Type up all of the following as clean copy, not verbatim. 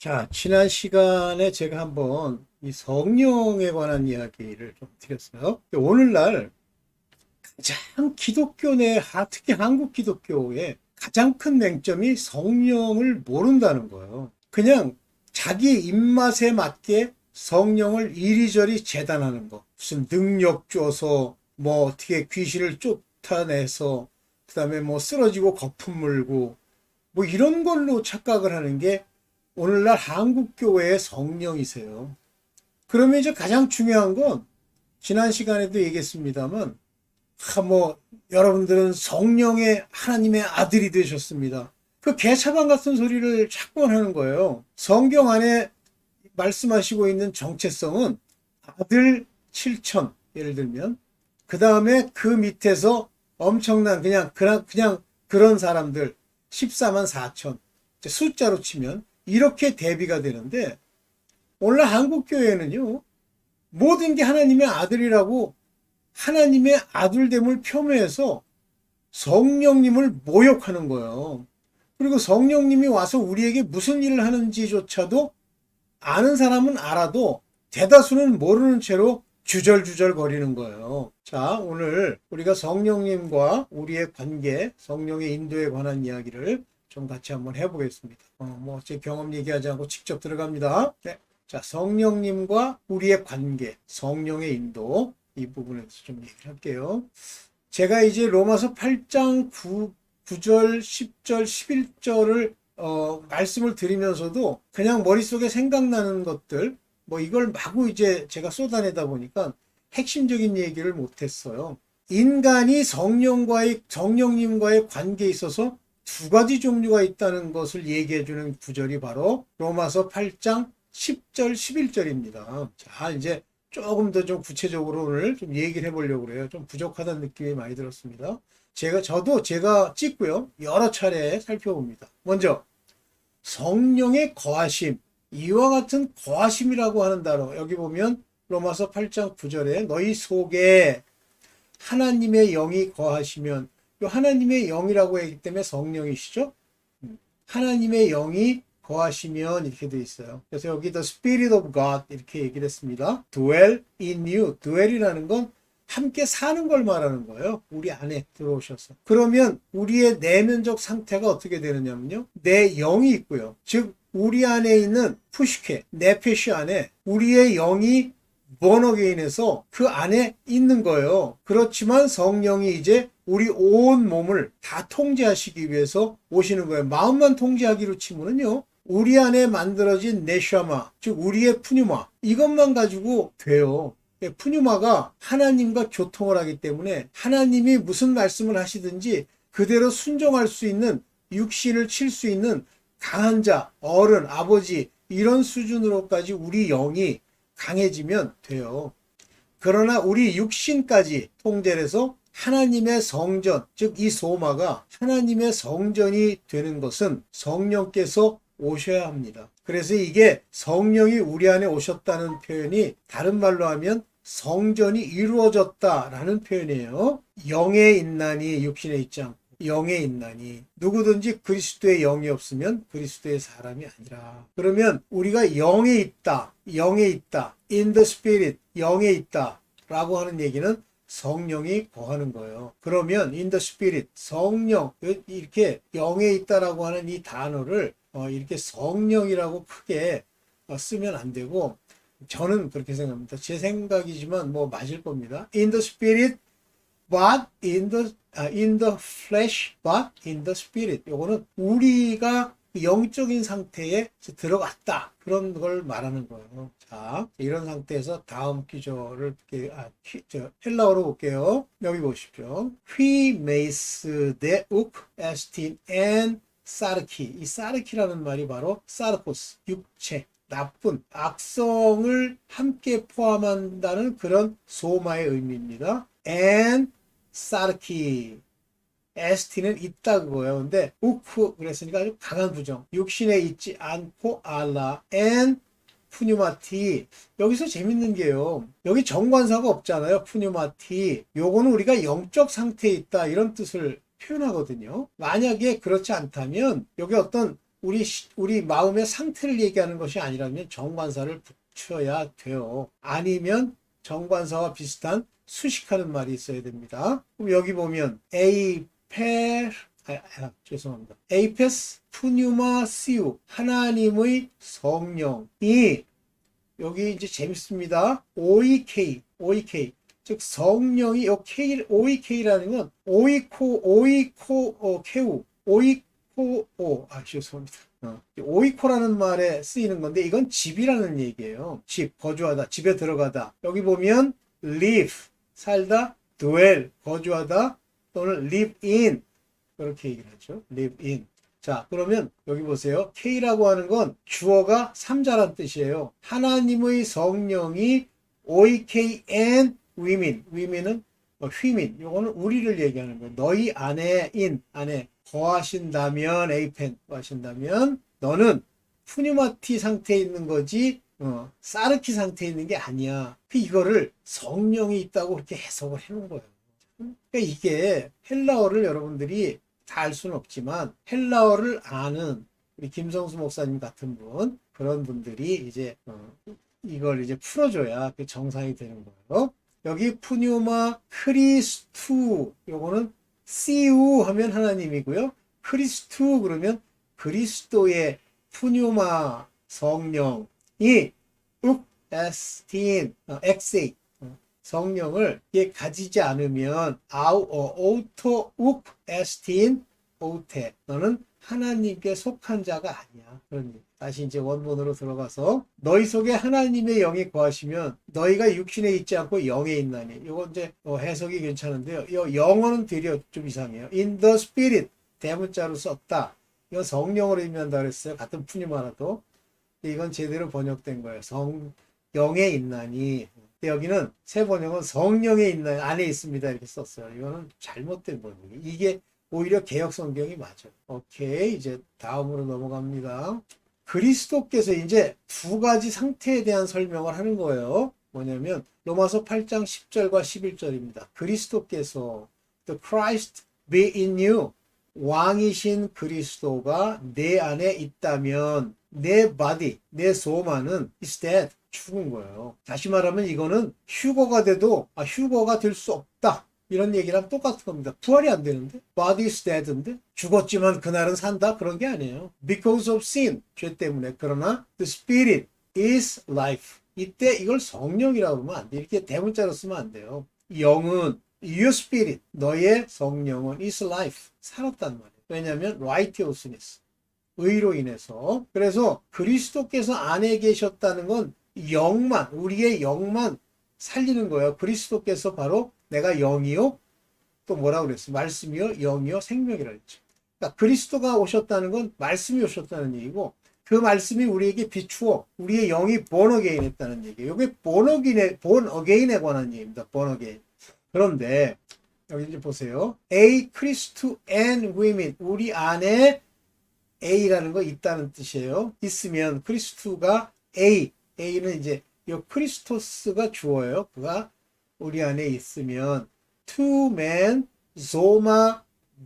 자, 지난 시간에 제가 한번 이 성령에 관한 이야기를 좀 드렸어요. 오늘날 가장 기독교 특히 한국 기독교의 가장 큰 맹점이 성령을 모른다는 거예요. 그냥 자기 입맛에 맞게 성령을 이리저리 재단하는 거. 무슨 능력 줘서 뭐 어떻게 귀신을 쫓아내서 그다음에 뭐 쓰러지고 거품 물고 뭐 이런 걸로 착각을 하는 게 오늘날 한국 교회의 성령이세요. 그러면 이제 가장 중요한 건 지난 시간에도 얘기했습니다만 여러분들은 성령의 하나님의 아들이 되셨습니다. 그 개차반 같은 소리를 자꾸 하는 거예요. 성경 안에 말씀하시고 있는 정체성은 아들 7천 예를 들면 그 다음에 그 밑에서 엄청난 그냥 그런 사람들 14만 4천 숫자로 치면 이렇게 대비가 되는데 오늘 한국교회는요 모든 게 하나님의 아들이라고 하나님의 아들됨을 폄훼해서 성령님을 모욕하는 거예요. 그리고 성령님이 와서 우리에게 무슨 일을 하는지조차도 아는 사람은 알아도 대다수는 모르는 채로 주절주절 거리는 거예요. 자, 오늘 우리가 성령님과 우리의 관계, 성령의 인도에 관한 이야기를 좀 같이 한번 해보겠습니다. 제 경험 얘기하지 않고 직접 들어갑니다. 네. 자, 성령님과 우리의 관계, 성령의 인도, 이 부분에서 좀 얘기를 할게요. 제가 이제 로마서 8장 9절, 10절, 11절을 말씀을 드리면서도 그냥 머릿속에 생각나는 것들, 이걸 마구 이제 제가 쏟아내다 보니까 핵심적인 얘기를 못했어요. 인간이 성령님과의 관계에 있어서 두 가지 종류가 있다는 것을 얘기해주는 구절이 바로 로마서 8장 10절, 11절입니다. 자, 이제 조금 더 좀 구체적으로 오늘 좀 얘기를 해보려고 그래요. 좀 부족하다는 느낌이 많이 들었습니다. 저도 제가 찍고요. 여러 차례 살펴봅니다. 먼저, 성령의 거하심. 이와 같은 거하심이라고 하는 단어. 여기 보면 로마서 8장 9절에 너희 속에 하나님의 영이 거하시면 이 하나님의 영이라고 하기 때문에 성령이시죠. 하나님의 영이 거하시면 이렇게 돼 있어요. 그래서 여기 the Spirit of God 이렇게 얘기를 했습니다. dwell in you. dwell이라는 건 함께 사는 걸 말하는 거예요. 우리 안에 들어오셔서. 그러면 우리의 내면적 상태가 어떻게 되느냐면요. 내 영이 있고요. 즉 우리 안에 있는 푸시케, 네페시 안에 우리의 영이 번어게인에서 그 안에 있는 거예요. 그렇지만 성령이 이제 우리 온 몸을 다 통제하시기 위해서 오시는 거예요. 마음만 통제하기로 치면은요. 우리 안에 만들어진 네샤마, 즉 우리의 푸뉴마 이것만 가지고 돼요. 푸뉴마가 하나님과 교통을 하기 때문에 하나님이 무슨 말씀을 하시든지 그대로 순종할 수 있는 육신을 칠 수 있는 강한 자, 어른, 아버지 이런 수준으로까지 우리 영이 강해지면 돼요. 그러나 우리 육신까지 통제를 해서 하나님의 성전, 즉 이 소마가 하나님의 성전이 되는 것은 성령께서 오셔야 합니다. 그래서 이게 성령이 우리 안에 오셨다는 표현이 다른 말로 하면 성전이 이루어졌다라는 표현이에요. 영에 있나니 육신에 있지 않고 영에 있나니 누구든지 그리스도의 영이 없으면 그리스도의 사람이 아니라. 그러면 우리가 영에 있다, in the spirit, 영에 있다 라고 하는 얘기는 성령이 거하는 거예요. 그러면 in the spirit, 성령, 이렇게 영에 있다라고 하는 이 단어를 이렇게 성령이라고 크게 쓰면 안 되고, 저는 그렇게 생각합니다. 제 생각이지만 맞을 겁니다. In the spirit, but in the flesh, but in the spirit. 요거는 우리가 영적인 상태에 들어갔다. 그런 걸 말하는 거예요. 자, 이런 상태에서 다음 기절을 헬라어로 볼게요. 여기 보십시오. Qui meis deuk estin en 사르키. 이 사르키라는 말이 바로 사르코스, 육체, 나쁜, 악성을 함께 포함한다는 그런 소마의 의미입니다. and 사르키. 에스티는 있다 그거예요. 근데 우크 그랬으니까 아주 강한 부정. 육신에 있지 않고 알라 엔 푸뉴마티. 여기서 재밌는 게요. 여기 정관사가 없잖아요. 푸뉴마티. 요거는 우리가 영적 상태에 있다 이런 뜻을 표현하거든요. 만약에 그렇지 않다면 여기 어떤 우리 마음의 상태를 얘기하는 것이 아니라면 정관사를 붙여야 돼요. 아니면 정관사와 비슷한 수식하는 말이 있어야 됩니다. 그럼 여기 보면 죄송합니다. 에이페스 푸뉴마 시우 하나님의 성령이 여기 이제 재밌습니다. OEK 즉 성령이 요 K OEK라는 건 케우 죄송합니다. 오이코라는 말에 쓰이는 건데 이건 집이라는 얘기예요. 집, 거주하다, 집에 들어가다. 여기 보면 live, 살다, dwell, 거주하다 또는 live in 그렇게 얘기를 하죠. live in. 자, 그러면 여기 보세요. K라고 하는 건 주어가 3자란 뜻이에요. 하나님의 성령이 OEK and women은 휘민, 요거는 우리를 얘기하는 거예요. 너희 안에 거하신다면 거하신다면 너는 푸뉴마티 상태에 있는 거지 사르키 상태에 있는 게 아니야. 이거를 성령이 있다고 그렇게 해석을 해놓은 거예요. 그러니까 이게 헬라어를 여러분들이 다 알 수는 없지만 헬라어를 아는 우리 김성수 목사님 같은 분 그런 분들이 이제 이걸 이제 풀어줘야 그 정상이 되는 거예요. 여기 푸뉴마 크리스투 요거는 시우 하면 하나님이고요. 크리스투 그러면 그리스도의 푸뉴마 성령이 엑세이 성령을 가지지 않으면 오토 에스틴 오테 너는 하나님께 속한 자가 아니야. 그런 얘기. 다시 이제 원본으로 들어가서 너희 속에 하나님의 영이 거하시면 너희가 육신에 있지 않고 영에 있나니. 이거 이제 해석이 괜찮은데요. 이 영어는 되려 좀 이상해요. In the spirit 대문자로 썼다. 이건 성령으로 의미한다 그랬어요. 같은 푸니마라도. 이건 제대로 번역된 거예요. 영에 있나니. 여기는 새 번역은 성령에 있나니 안에 있습니다 이렇게 썼어요. 이거는 잘못된 번역이. 이게 오히려 개역 성경이 맞아요. 오케이, 이제 다음으로 넘어갑니다. 그리스도께서 이제 두 가지 상태에 대한 설명을 하는 거예요. 뭐냐면 로마서 8장 10절과 11절입니다. 그리스도께서 The Christ be in you 왕이신 그리스도가 내 안에 있다면 내 body, 내 소만은 is dead 죽은 거예요. 다시 말하면 이거는 휴거가 돼도 휴거가 될 수 없다. 이런 얘기랑 똑같은 겁니다. 부활이 안 되는데? Body is dead인데? 죽었지만 그날은 산다? 그런 게 아니에요. Because of sin, 죄 때문에. 그러나 the spirit is life. 이때 이걸 성령이라고 하면 안 돼. 이렇게 대문자로 쓰면 안 돼요. 영은 your spirit, 너의 성령은 is life. 살았단 말이에요. 왜냐하면 righteousness, 의로 인해서. 그래서 그리스도께서 안에 계셨다는 건 영만, 우리의 영만 살리는 거예요. 그리스도께서 바로 내가 영이요 또 뭐라고 그랬어요? 말씀이요 영이요 생명이라 했죠. 그러니까 그리스도가 오셨다는 건 말씀이 오셨다는 얘기고 그 말씀이 우리에게 비추어 우리의 영이 born again 했다는 얘기예요. 이게 born again에 관한 얘기입니다. born again. 그런데 여기 이제 보세요. A Christ and women 우리 안에 A라는 거 있다는 뜻이에요. 있으면 크리스투가 A는 이제 이 크리스토스가 주어예요. 그가 우리 안에 있으면 two man zoma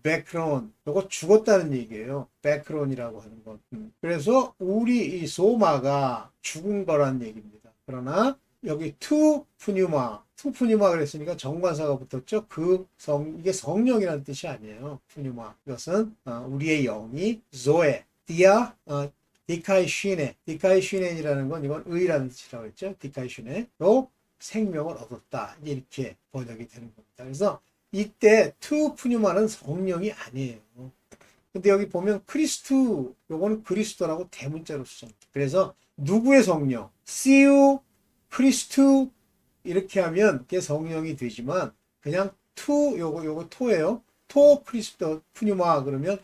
백크론 이거 죽었다는 얘기예요. 백크론이라고 하는 건. 그래서 우리 이 소마가 죽은 거란 얘기입니다. 그러나 여기 투 푸뉴마 그랬으니까 정관사가 붙었죠. 이게 성령이라는 뜻이 아니에요. 푸뉴마 이것은 우리의 영이 zoe 디카이슈넨이라는 건 이건 의라는 뜻이라고 했죠. 디카이슈넨로 생명을 얻었다. 이렇게 번역이 되는 겁니다. 그래서 이때 투 푸뉴마는 성령이 아니에요. 근데 여기 보면 크리스투 요거는 그리스도라고 대문자로 쓰잖아요. 그래서 누구의 성령? 시우 크리스투 이렇게 하면 그게 성령이 되지만 그냥 투 요거 토예요. 토 크리스도 푸뉴마 그러면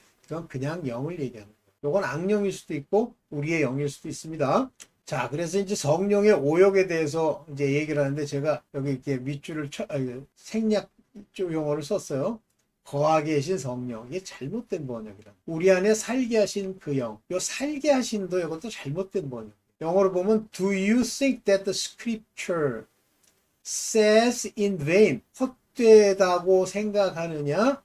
그냥 영을 얘기하는 거예요. 요건 악령일 수도 있고 우리의 영일 수도 있습니다. 자, 그래서 이제 성령의 오역에 대해서 이제 얘기를 하는데 제가 여기 이렇게 밑줄을 생략 용어를 썼어요. 거하게 하신 성령. 이게 잘못된 번역이다. 우리 안에 살게 하신 그 영. 요 살게 하신도 이것도 잘못된 번역. 영어로 보면 Do you think that the scripture says in vain? 헛되다고 생각하느냐?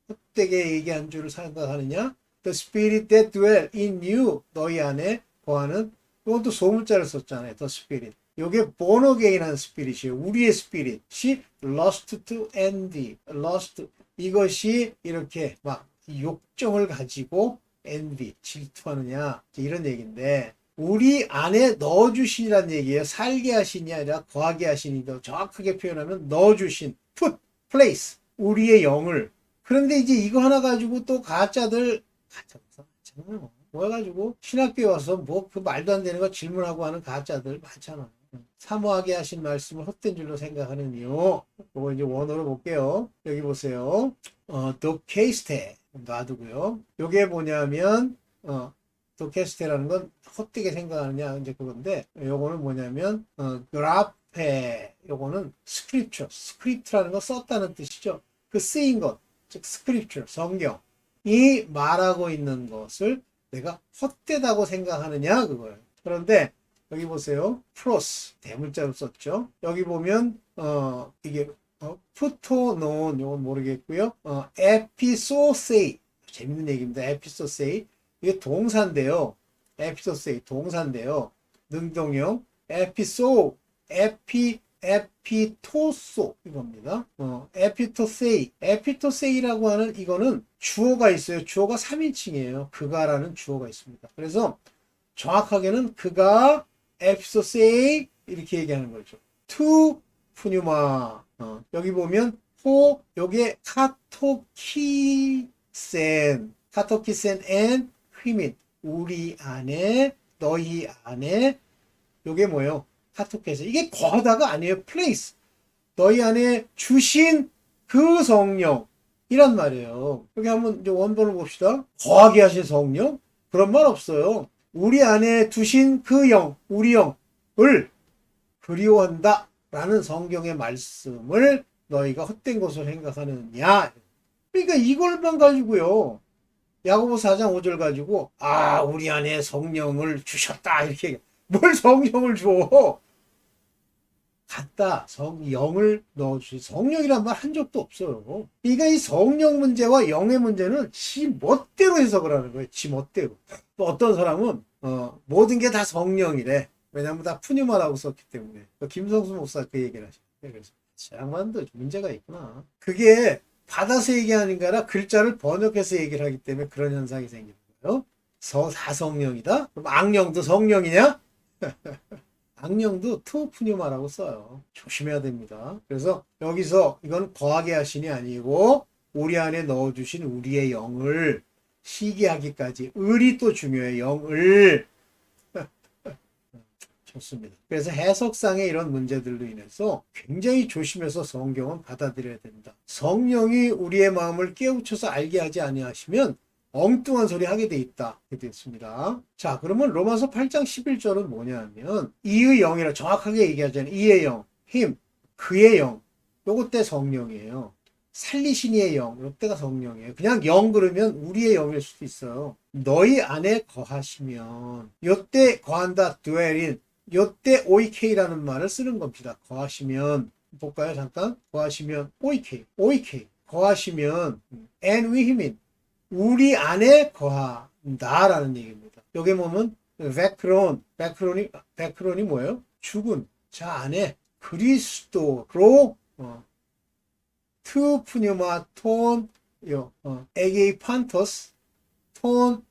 헛되게 얘기한 줄을 생각하느냐? The Spirit that dwell in you. 너희 안에 거하는. 이건 또 소문자를 썼잖아요. The Spirit. 요게 born again한 스피릿이에요. 우리의 스피릿이 lust to envy. lust. 이것이 이렇게 막 욕정을 가지고 envy, 질투하느냐. 이런 얘기인데 우리 안에 넣어주신이라는 얘기예요. 살게 하신이 아니라 거하게 하신이 더 정확하게 표현하면 넣어주신, put, place, 우리의 영을. 그런데 이제 이거 하나 가지고 또 가짜들, 가짜잖아요. 뭐 해가지고 신학교에 와서 뭐 그 말도 안 되는 거 질문하고 하는 가짜들 많잖아. 사모하게 하신 말씀을 헛된 줄로 생각하는 이유. 이거 이제 원어로 볼게요. 여기 보세요. 도케스테 놔두고요. 요게 뭐냐면 도케스테라는 건 헛되게 생각하느냐 이제 그건데 요거는 뭐냐면 그라페 요거는 스크립트라는 거 썼다는 뜻이죠. 그 쓰인 것, 즉 스크립처 성경이 말하고 있는 것을 내가 헛되다고 생각하느냐 그거예요. 그런데 여기 보세요. 프로스 대문자로 썼죠. 여기 보면 이게 푸토논 이건 모르겠고요. 에피소세이 재밌는 얘기입니다. 에피소세이 이게 동사인데요. 에피소세이 동사인데요. 능동형 에피토소 이겁니다. 에피토세이라고 하는 이거는 주어가 있어요. 주어가 3인칭이에요. 그가라는 주어가 있습니다. 그래서 정확하게는 그가 에피소세이 이렇게 얘기하는 거죠. 투 푸뉴마 여기 보면 호 요게 카토키센 앤 휘민 우리 안에 너희 안에 요게 뭐예요? 카토키센 이게 거다가 아니에요. 플레이스 너희 안에 주신 그 성령 이란 말이에요. 여기 한번 이제 원본을 봅시다. 거하게 하신 성령 그런 말 없어요. 우리 안에 두신 그 영, 우리 영을 그리워한다 라는 성경의 말씀을 너희가 헛된 것으로 생각하느냐. 그러니까 이걸만 가지고요. 야고보 4장 5절 가지고 우리 안에 성령을 주셨다 이렇게 뭘 성령을 줘. 갖다 성령을 넣어주시 성령이란 말 한 적도 없어요. 그러니까 이 성령 문제와 영의 문제는 지 멋대로 해석을 하는 거예요. 지 멋대로. 또 어떤 사람은 모든 게 다 성령이래. 왜냐면 다 푸뉴마라고 썼기 때문에. 김성수 목사 그 얘기를 하시죠. 그래서 양반도 문제가 있구나. 그게 받아서 얘기하는 게 아니라 글자를 번역해서 얘기를 하기 때문에 그런 현상이 생기는 거예요. 다 성령이다? 그럼 악령도 성령이냐? 악령도 투푸뉴마라고 써요. 조심해야 됩니다. 그래서 여기서 이건 거하게 하신이 아니고 우리 안에 넣어주신 우리의 영을 시기하기까지 을이 또 중요해요. 영을 좋습니다. 그래서 해석상의 이런 문제들로 인해서 굉장히 조심해서 성경은 받아들여야 된다. 성령이 우리의 마음을 깨우쳐서 알게 하지 아니하시면 엉뚱한 소리 하게 돼 있다. 이렇게 됐습니다. 자, 그러면 로마서 8장 11절은 뭐냐면 이의 영이라 정확하게 얘기하잖아요. 이의 영, 힘, 그의 영. 요것 때 성령이에요. 살리신 이의 영, 요때가 성령이에요. 그냥 영 그러면 우리의 영일 수도 있어요. 너희 안에 거하시면 요때 거한다, dwellin. 요때 oik라는 말을 쓰는 겁니다. 거하시면 볼까요? 잠깐. 거하시면 oik. 거하시면 and with him. 우리 안에 거한다라는 얘기입니다. 여기 보면 베크론이 뭐예요? 죽은 자 안에 그리스도로 트푸뉴마 톤 에게이 판토스 톤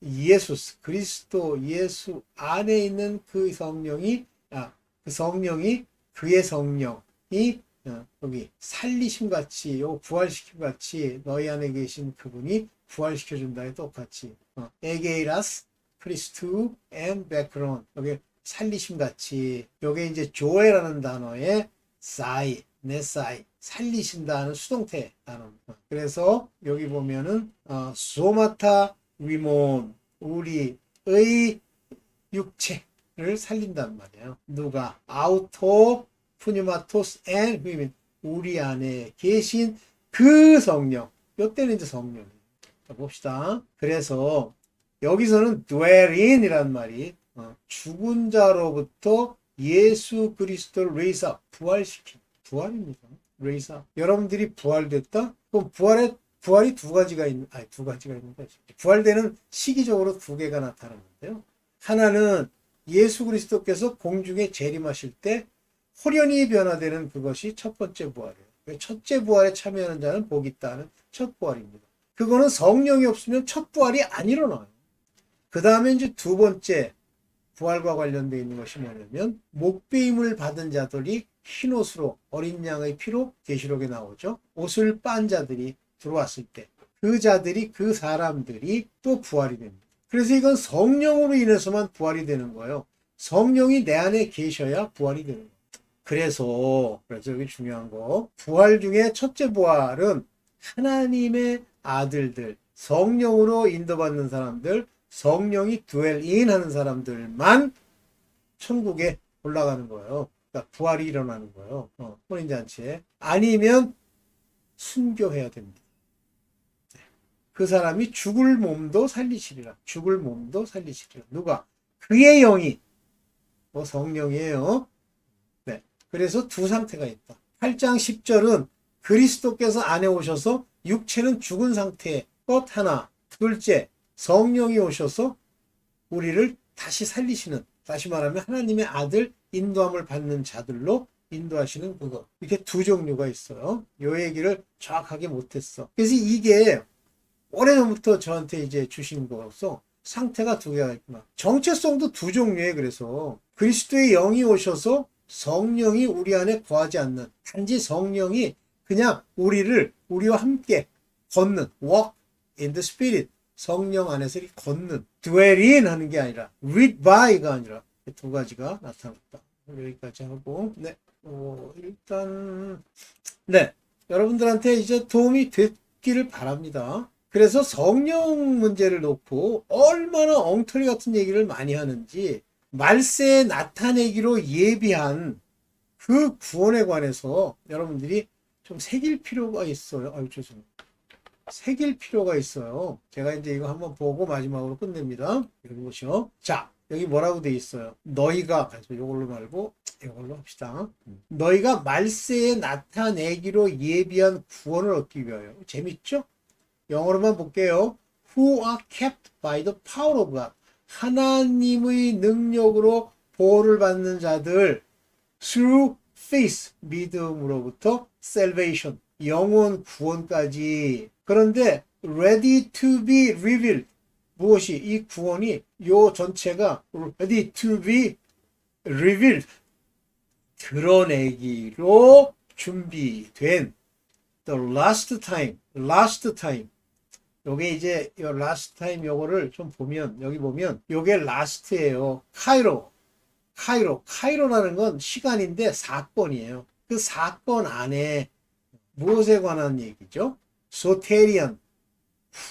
예수스 그리스도 예수 안에 있는 그 성령이 그 성령이 그의 성령이 여기 살리심 같이 부활시킴 같이 너희 안에 계신 그분이 부활시켜준다에 똑같이 에게이라스 크리스투 앤 베크론 여기 살리심 같이 요게 이제 조에라는 단어에 사이 네사이 살리신다는 수동태 단어. 그래서 여기 보면은 소마타 위몬 우리의 육체를 살린단 말이에요. 누가 아우토 푸뉴마토스 앤 휘민 우리 안에 계신 그 성령. 요때는 이제 성령이에요. 자, 봅시다. 그래서 여기서는 dwell in이란 말이 죽은 자로부터 예수 그리스도를 raise up 부활시킨 부활입니다. raise up. 여러분들이 부활됐다? 그럼 부활의 부활이 두 가지가 있는 거죠. 부활되는 시기적으로 두 개가 나타나는데요. 하나는 예수 그리스도께서 공중에 재림하실 때 호련히 변화되는 그것이 첫 번째 부활이에요. 첫째 부활에 참여하는 자는 복이 있다는 첫 부활입니다. 그거는 성령이 없으면 첫 부활이 안 일어나요. 그 다음에 이제 두 번째 부활과 관련되어 있는 것이 뭐냐면 목배임을 받은 자들이 흰 옷으로 어린 양의 피로 계시록에 나오죠. 옷을 빤 자들이 들어왔을 때 그 사람들이 또 부활이 됩니다. 그래서 이건 성령으로 인해서만 부활이 되는 거예요. 성령이 내 안에 계셔야 부활이 되는 거예요. 그래서 여기 중요한 거, 부활 중에 첫째 부활은 하나님의 아들들, 성령으로 인도받는 사람들, 성령이 드웰인 하는 사람들만 천국에 올라가는 거예요. 그러니까 부활이 일어나는 거예요. 혼인잔치에. 아니면 순교해야 됩니다. 그 사람이 죽을 몸도 살리시리라. 누가? 그의 영이, 성령이에요. 네. 그래서 두 상태가 있다. 8장 10절은 그리스도께서 안에 오셔서 육체는 죽은 상태의 것 하나. 둘째, 성령이 오셔서 우리를 다시 살리시는, 다시 말하면 하나님의 아들 인도함을 받는 자들로 인도하시는 그것. 이렇게 두 종류가 있어요. 이 얘기를 정확하게 못했어. 그래서 이게 오래전부터 저한테 이제 주신 거로서 상태가 두 개가 있구나. 정체성도 두 종류에, 그래서 그리스도의 영이 오셔서 성령이 우리 안에 거하지 않는, 단지 성령이 그냥 우리와 함께 걷는, walk in the spirit, 성령 안에서 걷는, dwell in 하는 게 아니라 read by가 아니라 두 가지가 나타났다. 여기까지 하고, 네, 일단 네, 여러분들한테 이제 도움이 됐기를 바랍니다. 그래서 성령 문제를 놓고 얼마나 엉터리 같은 얘기를 많이 하는지, 말세에 나타내기로 예비한 그 구원에 관해서 여러분들이 좀 새길 필요가 있어요. 죄송합니다. 새길 필요가 있어요. 제가 이제 이거 한번 보고 마지막으로 끝냅니다. 여기 보시죠. 자, 여기 뭐라고 돼 있어요? 너희가, 이걸로 말고 이걸로 합시다. 너희가 말세에 나타내기로 예비한 구원을 얻기 위하여. 재밌죠? 영어로만 볼게요. Who are kept by the power of God. 하나님의 능력으로 보호를 받는 자들. Through faith. 믿음으로부터 salvation. 영원 구원까지. 그런데 ready to be revealed. 무엇이? 이 구원이, 요 전체가 ready to be revealed. 드러내기로 준비된 the last time. 요게 이제 요 last time 요거를 좀 보면, 여기 보면 요게 last예요. 카이로라는 건 시간인데 사건이에요. 그 사건 안에 무엇에 관한 얘기죠? 소테리안,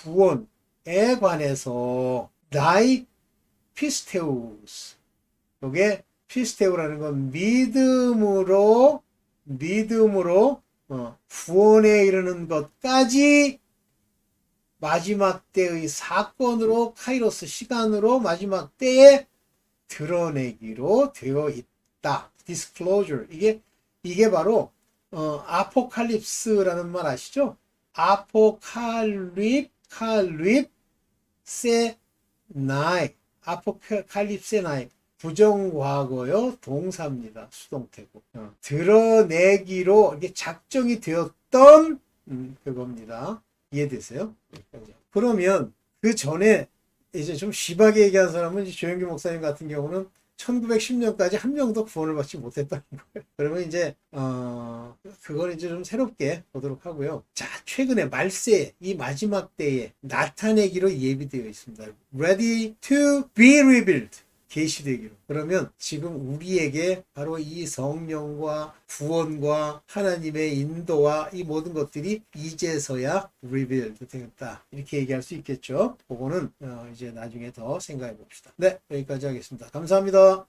구원에 관해서 나이 피스테우스. 요게 피스테우라는 건 믿음으로 구원에 이르는 것까지 마지막 때의 사건으로, 카이로스 시간으로 마지막 때에 드러내기로 되어 있다. disclosure. 이게 바로 아포칼립스라는 말 아시죠? 아포칼립세 나이. 아포칼립세 나이. 부정과거요, 동사입니다. 수동태고. 드러내기로 이게 작정이 되었던 그겁니다. 이해되세요? 그러면 그 전에 이제 좀 심하게 얘기한 사람은 이제 조영기 목사님 같은 경우는 1910년까지 한 명도 구원을 받지 못했다는 거예요. 그러면 이제 그걸 이제 좀 새롭게 보도록 하고요. 자, 최근에 말세, 이 마지막 때에 나타내기로 예비되어 있습니다. Ready to be revealed. 계시되기로. 그러면 지금 우리에게 바로 이 성령과 구원과 하나님의 인도와 이 모든 것들이 이제서야 revealed 되겠다. 이렇게 얘기할 수 있겠죠. 그거는 이제 나중에 더 생각해 봅시다. 네, 여기까지 하겠습니다. 감사합니다.